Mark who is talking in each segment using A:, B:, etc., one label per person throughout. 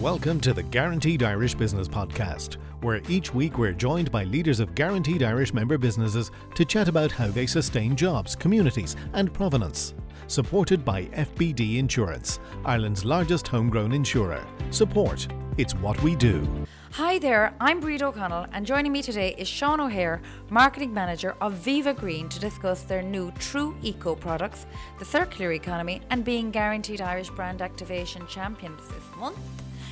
A: Welcome to the Guaranteed Irish Business Podcast, where each week we're joined by leaders of Guaranteed Irish member businesses to chat about how they sustain jobs, communities and provenance. Supported by FBD Insurance, Ireland's largest homegrown insurer. Support, it's what we do.
B: Hi there, I'm Bríd O'Connell, and joining me today is Seán O'Haire, Marketing Manager of Vivagreen, to discuss their new Tru Eco products, the circular economy and being Guaranteed Irish Brand Activation Champions this month.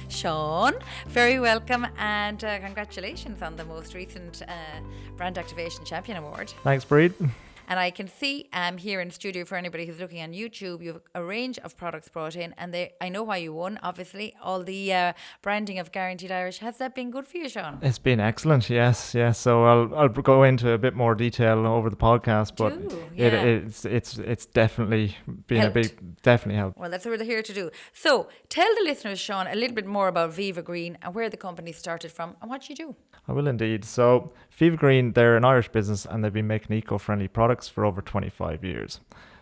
B: Seán, very welcome and congratulations on the most recent Brand Activation Champion Award.
C: Thanks, Bríd.
B: And I can see here in the studio, for anybody who's looking on YouTube, you have a range of products brought in, and I know why you won, obviously, all the branding of Guaranteed Irish. Has that been good for you, Seán?
C: It's been excellent, yes. So I'll go into a bit more detail over the podcast, but it's definitely been
B: helped.
C: Definitely helped.
B: Well, that's what we're here to do. So tell the listeners, Seán, a little bit more about Vivagreen and where the company started from and what you do.
C: I will indeed. So Vivagreen, they're an Irish business and they've been making eco-friendly products for over 25 years.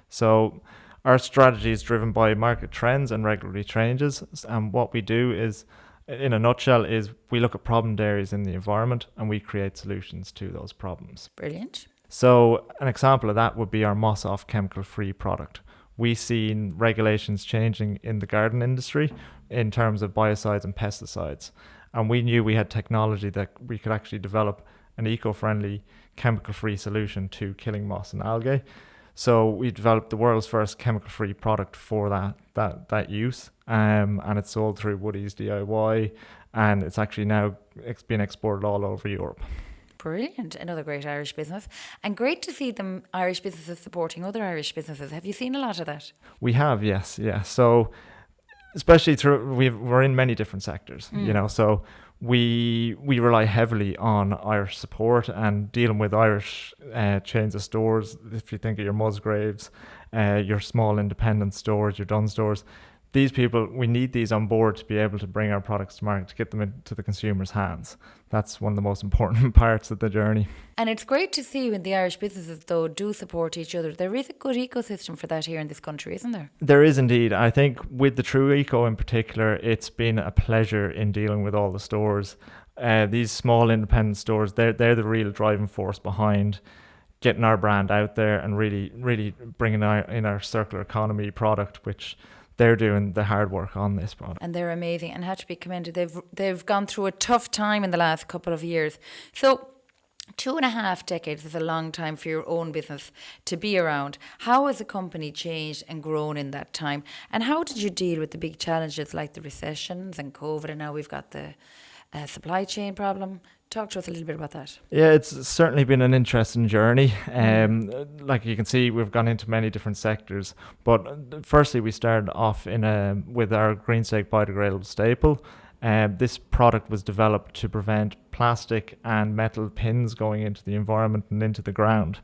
C: So our strategy is driven by market trends and regulatory changes. And what we do is, in a nutshell, is we look at problem areas in the environment and we create solutions to those problems.
B: Brilliant.
C: So an example of that would be our moss-off chemical-free product. We've seen regulations changing in the garden industry in terms of biocides and pesticides. And we knew we had technology that we could actually develop an eco-friendly, chemical-free solution to killing moss and algae. So we developed the world's first chemical-free product for that use. And it's sold through Woodies DIY. And it's actually now been exported all over Europe.
B: Brilliant. Another great Irish business. And great to see them Irish businesses supporting other Irish businesses. Have you seen a lot of that?
C: We have, yes. So especially we're in many different sectors, so we rely heavily on Irish support and dealing with Irish chains of stores. If you think of your Musgraves, your small independent stores, your Dunn stores, these people, we need these on board to be able to bring our products to market, to get them into the consumer's hands. That's one of the most important parts of the journey. And
B: it's great to see when the Irish businesses, though, do support each other. There is a good ecosystem for that here in this country, isn't there?
C: There is indeed. I think with the Tru Eco in particular, it's been a pleasure in dealing with all the stores. These small independent stores, they're the real driving force behind getting our brand out there and really bringing in our circular economy product, which they're doing the hard work on this product.
B: And they're amazing and have to be commended. They've gone through a tough time in the last couple of years. So 2.5 decades is a long time for your own business to be around. How has the company changed and grown in that time? And how did you deal with the big challenges like the recessions and COVID, and now we've got the supply chain problem? Talk to us a little bit about that.
C: Yeah, it's certainly been an interesting journey. Like you can see, we've gone into many different sectors. But firstly, we started off with our Greenstake biodegradable staple. This product was developed to prevent plastic and metal pins going into the environment and into the ground.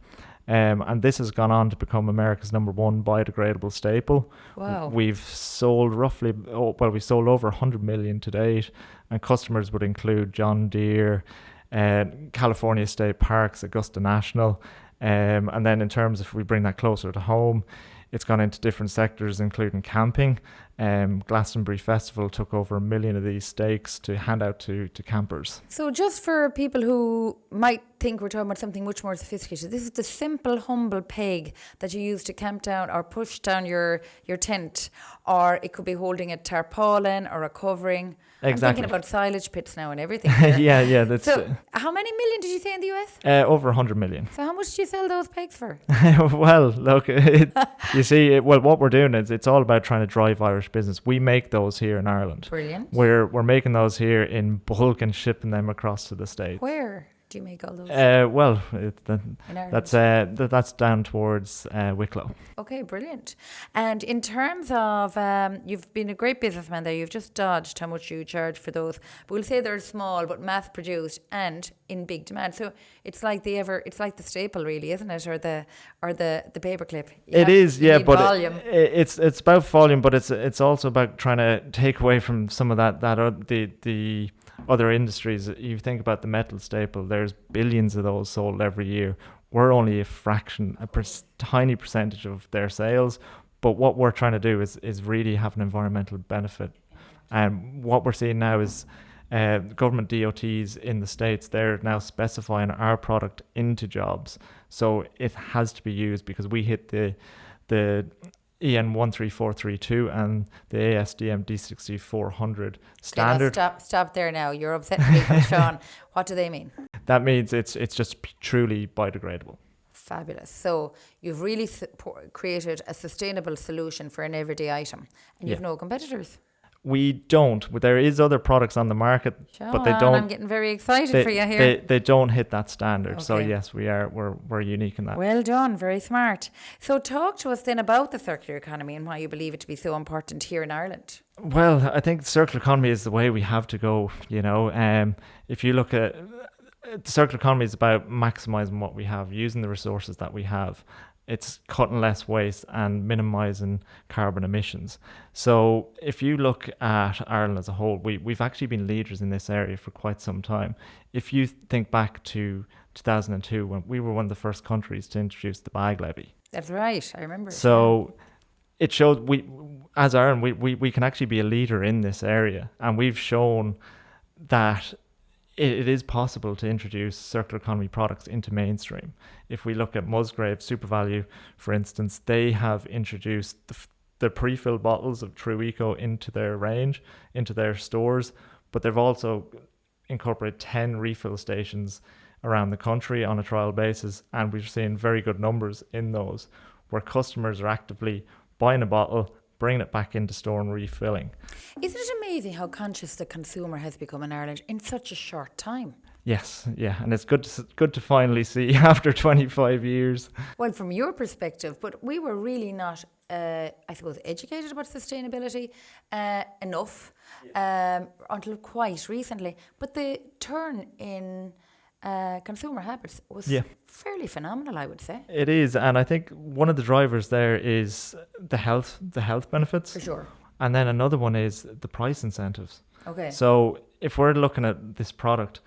C: And this has gone on to become America's #1 biodegradable staple.
B: Wow.
C: We've sold we sold over 100 million to date, and customers would include John Deere, California State Parks, Augusta National. And then in terms of, if we bring that closer to home, it's gone into different sectors, including camping. Glastonbury Festival took over 1 million of these stakes to hand out to campers.
B: So just for people who might think we're talking about something much more sophisticated, this is the simple, humble peg that you use to camp down or push down your tent, or it could be holding a tarpaulin or a covering.
C: Exactly.
B: I'm thinking about silage pits now and everything.
C: Yeah. That's
B: so how many million did you say in the US?
C: Over 100 million.
B: So how much do you sell those pegs for?
C: Well, look, you see, what we're doing is it's all about trying to drive Irish business. We make those here in Ireland.
B: Brilliant.
C: We're making those here in bulk and shipping them across to the States.
B: Where do you make all those?
C: That's down towards Wicklow.
B: Okay, brilliant. And in terms of, you've been a great businessman there. You've just dodged how much you charge for those. But we'll say they're small, but mass produced and in big demand. So it's like it's like the staple, really, isn't it? Or the paperclip.
C: It is, yeah. But
B: volume.
C: It's about volume, but it's also about trying to take away from some of the other industries. You think about the metal staple, there's billions of those sold every year. We're only a fraction, tiny percentage of their sales, but what we're trying to do is really have an environmental benefit And what we're seeing now is government DOTs in the States, they're now specifying our product into jobs. So it has to be used because we hit the EN 13432 and the ASTM D6400 standard.
B: Okay, stop there now. You're upsetting people, Sean. What do they mean?
C: That means it's just truly biodegradable.
B: Fabulous. So you've really created a sustainable solution for an everyday item, and you've no competitors.
C: We don't. There is other products on the market,
B: Sean,
C: but they don't.
B: I'm getting very excited for you here.
C: They don't hit that standard.
B: Okay.
C: So yes, we're unique in that.
B: Well done, very smart. So talk to us then about the circular economy and why you believe it to be so important here in Ireland.
C: Well, I think circular economy is the way we have to go. If you look at the circular economy, is about maximizing what we have, using the resources that we have. It's cutting less waste and minimizing carbon emissions. So if you look at Ireland as a whole, we've actually been leaders in this area for quite some time. If you think back to 2002, when we were one of the first countries to introduce the bag levy.
B: That's right, I remember.
C: So it showed as Ireland, we can actually be a leader in this area. And we've shown that it is possible to introduce circular economy products into mainstream. If we look at Musgrave SuperValu, for instance, they have introduced the pre-filled bottles of Tru Eco into their range, into their stores, but they've also incorporated 10 refill stations around the country on a trial basis, and we've seen very good numbers in those, where customers are actively buying a bottle, bringing it back into store and refilling.
B: Isn't it amazing how conscious the consumer has become in Ireland in such a short time?
C: Yes, yeah, and it's good to finally see after 25 years.
B: Well, from your perspective, but we were really not, I suppose, educated about sustainability enough until quite recently. But the turn in consumer habits was fairly phenomenal, I would say.
C: It is, and I think one of the drivers there is the health benefits.
B: For sure.
C: And then another one is the price incentives.
B: Okay.
C: So if we're looking at this product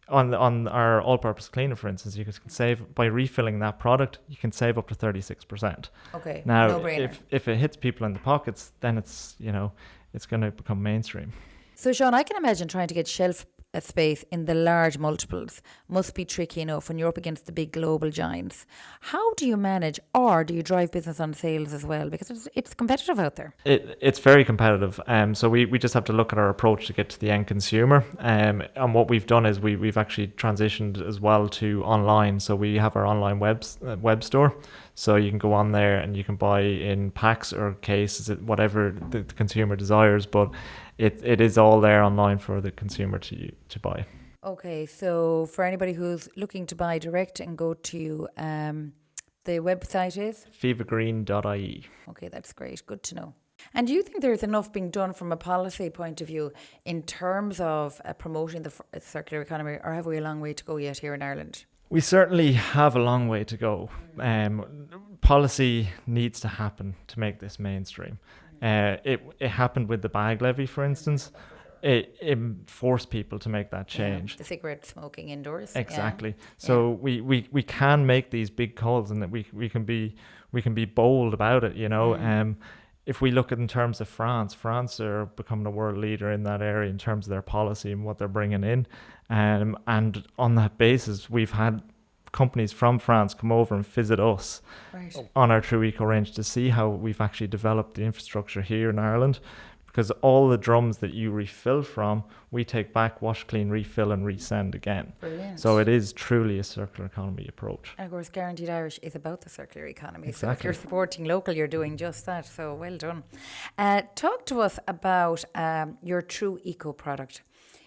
C: on our all-purpose cleaner, for instance, you can save by refilling that product. You can save up to 36%.
B: Okay.
C: Now,
B: no-brainer.
C: if it hits people in the pockets, then it's going to become mainstream.
B: So, Sean, I can imagine trying to get shelf space in the large multiples must be tricky enough when you're up against the big global giants. How do you manage, or do you drive business on sales as well? Because it's competitive out there.
C: It's very competitive. So we just have to look at our approach to get to the end consumer. And what we've done is we've actually transitioned as well to online. So we have our online web store. So you can go on there and you can buy in packs or cases, whatever the consumer desires. But it is all there online for the consumer to buy.
B: Okay, so for anybody who's looking to buy direct and go to the website is?
C: Vivagreen.ie.
B: Okay, that's great. Good to know. And do you think there's enough being done from a policy point of view in terms of promoting the circular economy, or have we a long way to go yet here in Ireland?
C: We certainly have a long way to go. Policy needs to happen to make this mainstream. It happened with the bag levy, for instance. It forced people to make that change.
B: The cigarette smoking indoors.
C: Exactly. Yeah. So we can make these big calls, and that we can be bold about it. If we look at in terms of France are becoming a world leader in that area in terms of their policy and what they're bringing in. And on that basis, we've had companies from France come over and visit us on our Tru Eco range to see how we've actually developed the infrastructure here in Ireland. Because all the drums that you refill from, we take back, wash, clean, refill and resend again. Brilliant. So it is truly a circular economy approach.
B: And of course, Guaranteed Irish is about the circular economy.
C: Exactly.
B: So if you're supporting local, you're doing just that. So well done. Talk to us about your Tru Eco product.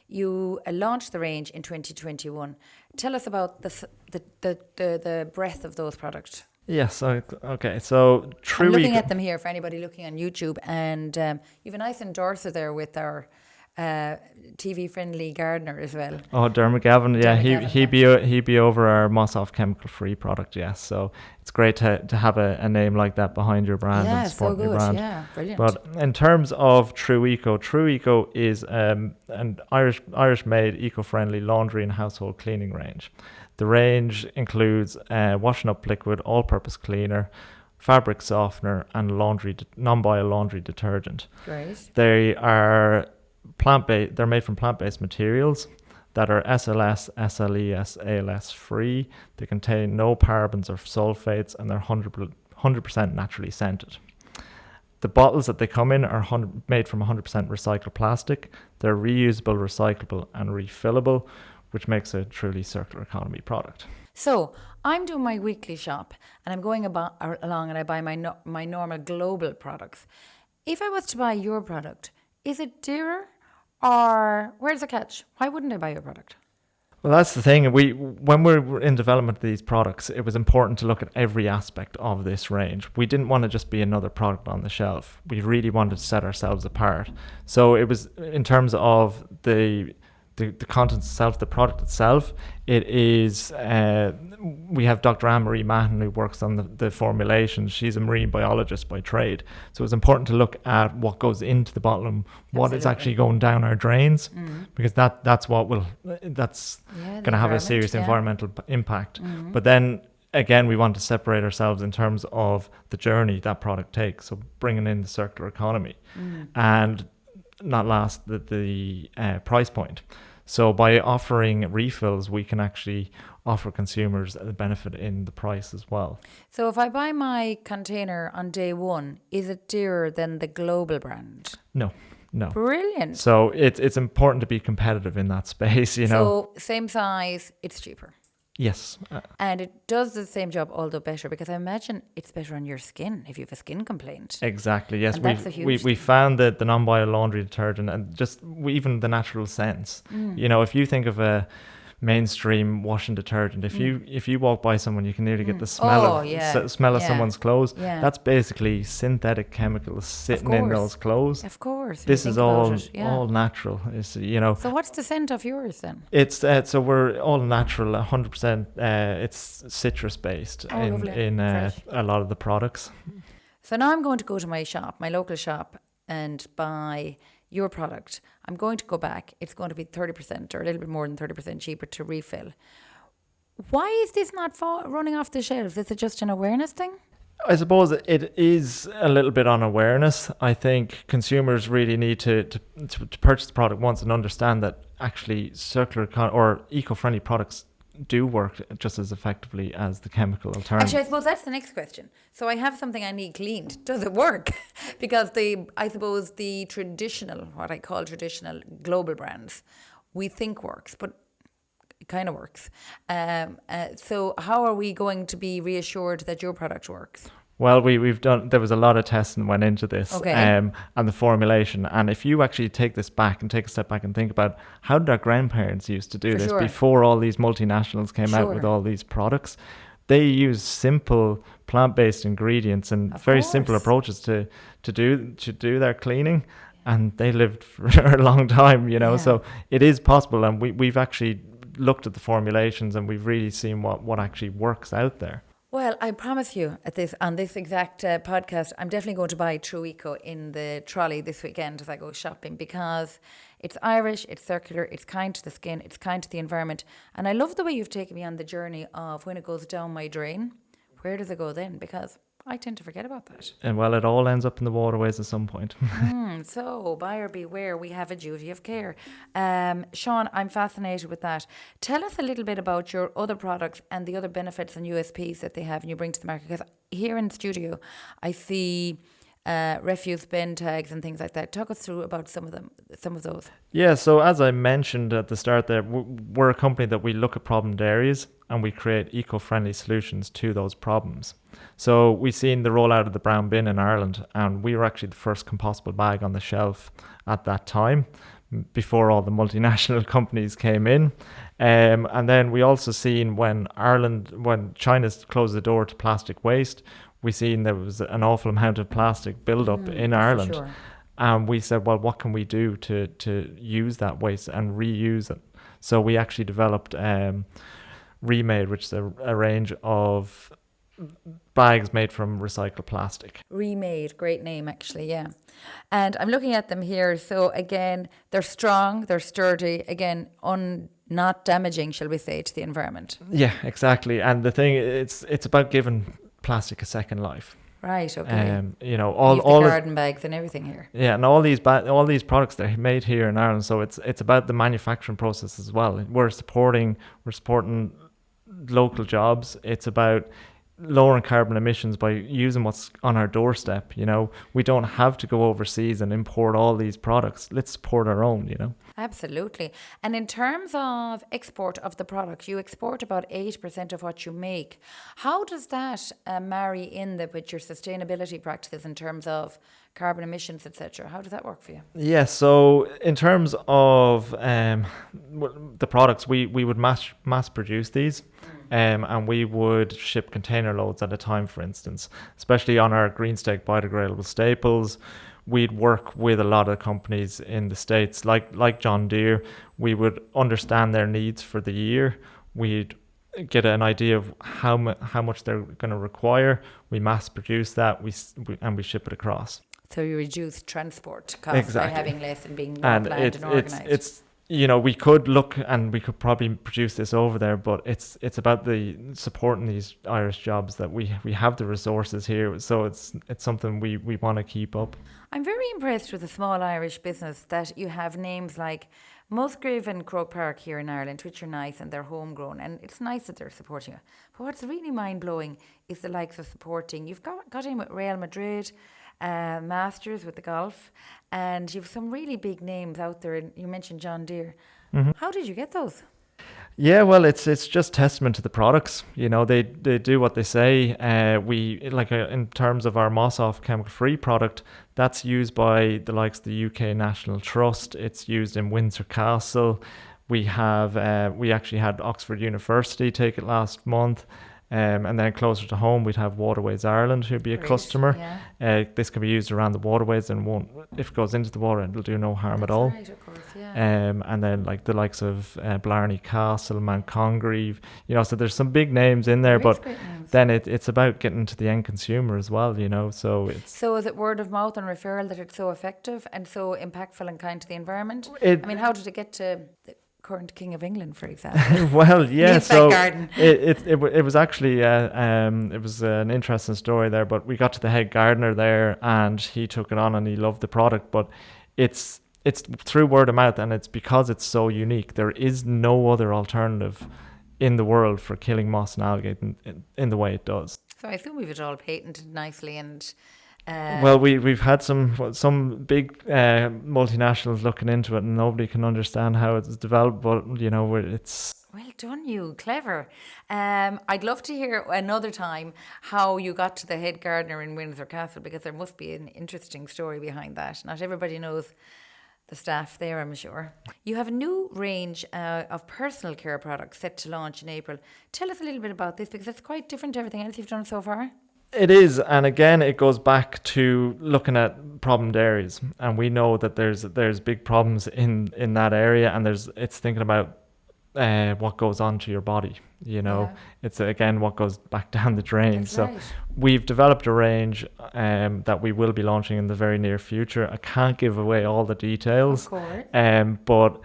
B: You launched the range in 2021. Tell us about the breadth of those products.
C: Yes, okay. So Tru Eco.
B: I'm looking at them here for anybody looking on YouTube, and you have a nice endorser there with our TV-friendly gardener as well. Oh,
C: Dermot Gavin, yeah, he'd be over our Moss-Off chemical-free product, yes. So it's great to have a name like that behind your brand and support your brand.
B: Yeah, brilliant.
C: But in terms of Tru Eco is an Irish-made eco-friendly laundry and household cleaning range. The range includes washing up liquid, all-purpose cleaner, fabric softener, and non-bio laundry detergent.
B: Great.
C: They are plant-based. They're made from plant-based materials that are SLS, SLES, ALS free. They contain no parabens or sulfates, and they're 100% naturally scented. The bottles that they come in are made from 100% recycled plastic. They're reusable, recyclable, and refillable, which makes a truly circular economy product.
B: So I'm doing my weekly shop and I'm going along and I buy my normal global products. If I was to buy your product, is it dearer or where's the catch? Why wouldn't I buy your product?
C: Well, that's the thing. When we were in development of these products, it was important to look at every aspect of this range. We didn't want to just be another product on the shelf. We really wanted to set ourselves apart. So it was in terms of the content itself, the product itself. It is, we have Dr. Anne-Marie Mahon who works on the formulation. She's a marine biologist by trade. So it's important to look at what goes into the bottle and what is actually going down our drains, because that's going to have a serious environmental impact. But then again, we want to separate ourselves in terms of the journey that product takes. So bringing in the circular economy and not last the price point. So by offering refills, we can actually offer consumers the benefit in the price as well.
B: So if I buy my container on day one, is it dearer than the global brand?
C: No.
B: Brilliant.
C: So it's important to be competitive in that space, you know.
B: So same size, it's cheaper.
C: Yes.
B: And it does the same job, although better, because I imagine it's better on your skin if you have a skin complaint.
C: Exactly, yes.
B: And that's a huge
C: we found that the non-bio laundry detergent and just even the natural scents. You know, if you think of a mainstream washing detergent, if you walk by someone, you can nearly get the smell of someone's clothes.
B: Yeah.
C: That's basically synthetic chemicals sitting in those clothes.
B: Of course.
C: This is all natural. It's, you know.
B: So what's the scent of yours then?
C: It's so we're all natural, 100%. It's citrus based in a lot of the products.
B: So now I'm going to go to my shop, my local shop, and buy your product. I'm going to go back. It's going to be 30% or a little bit more than 30% cheaper to refill. Why is this not running off the shelves? Is it just an awareness thing?
C: I suppose it is a little bit on awareness. I think consumers really need to purchase the product once and understand that actually circular or eco-friendly products do work just as effectively as the chemical alternative.
B: Actually, I suppose that's the next question. So I have something I need cleaned. Does it work? Because I suppose the traditional, what I call traditional global brands, we think works, but it kind of works. So how are we going to be reassured that your product works?
C: Well, there was a lot of testing went into this and the formulation. And if you actually take a step back and think about how did our grandparents used to do this before all these multinationals came out with all these products, they use simple plant-based ingredients and very simple approaches to do their cleaning. And they lived for a long time, you know, so it is possible. And we've actually looked at the formulations and we've really seen what actually works out there.
B: Well, I promise you on this exact podcast, I'm definitely going to buy Tru Eco in the trolley this weekend as I go shopping, because it's Irish, it's circular, it's kind to the skin, it's kind to the environment. And I love the way you've taken me on the journey of when it goes down my drain, where does it go then? Because I tend to forget about that.
C: And well, it all ends up in the waterways at some point.
B: So buyer beware, we have a duty of care. Seán, I'm fascinated with that. Tell us a little bit about your other products and the other benefits and USPs that they have and you bring to the market. Because here in the studio, I see refuse bin tags and things like that. Talk us through about some of those.
C: Yeah, so as I mentioned at the start there, we're a company that we look at problemed areas and we create eco-friendly solutions to those problems. So we've seen the rollout of the brown bin in Ireland, and we were actually the first compostable bag on the shelf at that time, before all the multinational companies came in. And then we also seen when China closed the door to plastic waste, we seen there was an awful amount of plastic build-up in Ireland.
B: Sure.
C: And we said, well, what can we do to use that waste and reuse it? So we actually developed Remade, which is a range of bags made from recycled plastic.
B: Remade, great name actually, yeah. And I'm looking at them here. So again, they're strong, they're sturdy, again, not damaging, shall we say, to the environment.
C: Yeah, exactly. And the thing, it's about giving plastic a second life.
B: Right, okay.
C: You know,
B: You've the garden bags and everything here.
C: Yeah, and all these products they're made here in Ireland, so it's about the manufacturing process as well. We're supporting local jobs. It's about lowering carbon emissions by using what's on our doorstep. You know, we don't have to go overseas and import all these products. Let's support our own, you know.
B: Absolutely. And in terms of export of the product, you export about 8% of what you make. How does that marry in with your sustainability practices in terms of carbon emissions, etc.? How does that work for you?
C: Yeah, so in terms of the products, we would mass produce these. And we would ship container loads at a time, for instance, especially on our green stake biodegradable staples. We'd work with a lot of companies in the States, like John Deere. We would understand their needs for the year. We'd get an idea of how much they're going to require. We mass produce that, and we ship it across.
B: So you reduce transport costs by having less and being more planned and organised.
C: It's you know, we could look and we could probably produce this over there, but it's about the supporting these Irish jobs that we have the resources here, so it's something we want to keep up.
B: I'm very impressed with a small Irish business that you have names like Musgrave and Croke Park here in Ireland, which are nice and they're homegrown, and it's nice that they're supporting you. But what's really mind-blowing is the likes of supporting. You've got in with Real Madrid, Masters with the golf, and you've some really big names out there. And you mentioned John Deere. Mm-hmm. How did you get those?
C: Yeah, well, it's just testament to the products. You know, they do what they say. In terms of our Moss-Off chemical-free product, that's used by the likes of the UK National Trust. It's used in Windsor Castle. We actually had Oxford University take it last month. And then closer to home, we'd have Waterways Ireland, who'd be a customer. Yeah. This can be used around the waterways and if it goes into the water, it'll do no harm at all.
B: Right, of course, yeah.
C: And then like the likes of Blarney Castle, Mount Congreve, you know, so there's some big names in there, but then it's about getting to the end consumer as well, you know. So
B: is it word of mouth and referral that it's so effective and so impactful and kind to the environment? How did it get to current King of England, for example?
C: Well, yeah. So
B: it
C: was actually it was an interesting story there. But we got to the head gardener there, and he took it on, and he loved the product. But it's through word of mouth, and it's because it's so unique. There is no other alternative in the world for killing moss and algae in the way it does.
B: So I assume we've it all patented nicely and.
C: Well, we've had some big multinationals looking into it, and nobody can understand how it's developed. But you know, it's
B: well done, you clever. I'd love to hear another time how you got to the head gardener in Windsor Castle, because there must be an interesting story behind that. Not everybody knows the staff there, I'm sure. You have a new range of personal care products set to launch in April. Tell us a little bit about this, because it's quite different to everything else you've done so far.
C: It is, and again, it goes back to looking at problemed areas, and we know that there's big problems in that area, and it's thinking about what goes on to your body. You know, It's again what goes back down the drain.
B: That's
C: so
B: right.
C: We've developed a range that we will be launching in the very near future. I can't give away all the details,
B: of course.
C: But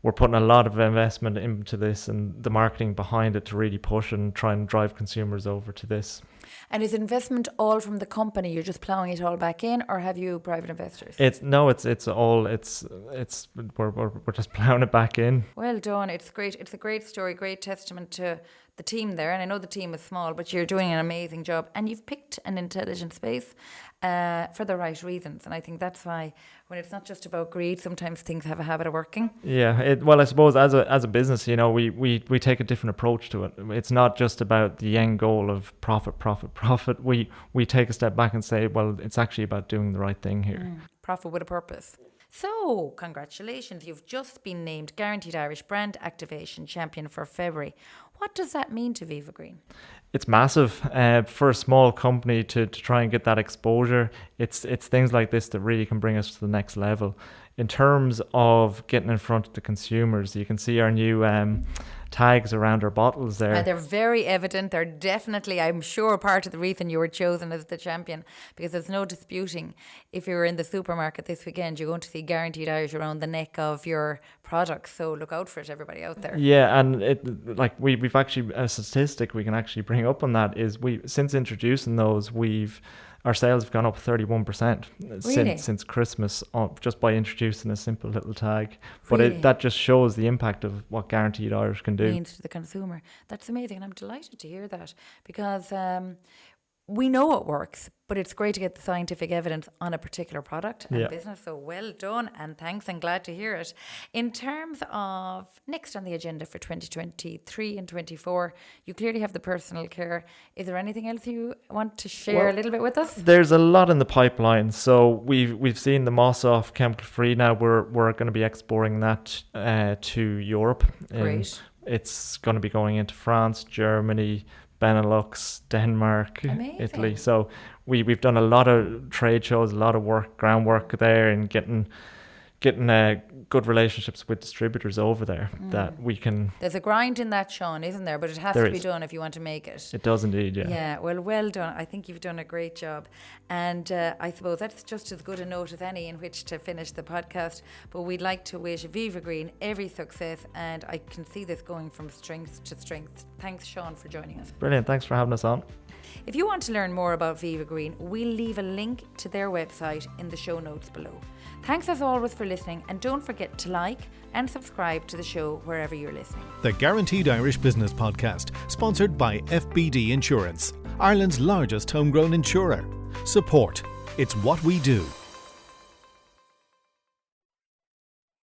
C: we're putting a lot of investment into this and the marketing behind it to really push and try and drive consumers over to this.
B: And is investment all from the company? You're just ploughing it all back in, or have you private investors?
C: We're just ploughing it back in.
B: Well done. It's great. It's a great story, great testament to the team there. And I know the team is small, but you're doing an amazing job. And you've picked an intelligent space for the right reasons. And I think that's why when it's not just about greed, sometimes things have a habit of working.
C: Yeah. I suppose as a business, you know, we take a different approach to it. It's not just about the end goal of profit. We take a step back and say, well, it's actually about doing the right thing here.
B: Profit with a purpose. So, congratulations. You've just been named Guaranteed Irish Brand Activation Champion for February. What does that mean to Vivagreen?
C: It's massive for a small company to try and get that exposure. It's things like this that really can bring us to the next level. In terms of getting in front of the consumers, you can see our new tags around our bottles there.
B: They're very evident. They're definitely, I'm sure, part of the reason you were chosen as the champion, because there's no disputing if you're in the supermarket this weekend, you're going to see Guaranteed Irish around the neck of your products. So look out for it, everybody out there.
C: Yeah, and we've actually a statistic we can actually bring up on that is since introducing those, we've our sales have gone up 31%
B: Really?
C: since Christmas, just by introducing a simple little tag.
B: Really?
C: But that just shows the impact of what Guaranteed Irish can do.
B: Means to the consumer. That's amazing, and I'm delighted to hear that, because we know it works, but it's great to get the scientific evidence on a particular product and business. So well done, and thanks, and glad to hear it. In terms of next on the agenda for 2023 and 24, you clearly have the personal care. Is there anything else you want to share a little bit with us?
C: There's a lot in the pipeline. So we've seen the Moss Off chemical free. Now we're going to be exporting that to Europe.
B: Great.
C: It's going to be going into France, Germany, Benelux, Denmark,
B: Amazing.
C: Italy. So we've done a lot of trade shows, a lot of groundwork there, and getting good relationships with distributors over there that we can.
B: There's a grind in that, Sean, isn't there? But it has to be done if you want to make it.
C: It does indeed, yeah.
B: Yeah, well done. I think you've done a great job. And I suppose that's just as good a note as any in which to finish the podcast. But we'd like to wish Vivagreen every success, and I can see this going from strength to strength. Thanks, Sean, for joining us.
C: Brilliant. Thanks for having us on.
B: If you want to learn more about Vivagreen, we'll leave a link to their website in the show notes below. Thanks as always for listening, and don't forget to like and subscribe to the show wherever you're listening.
A: The Guaranteed Irish Business Podcast, sponsored by FBD Insurance, Ireland's largest homegrown insurer. Support. It's what we do.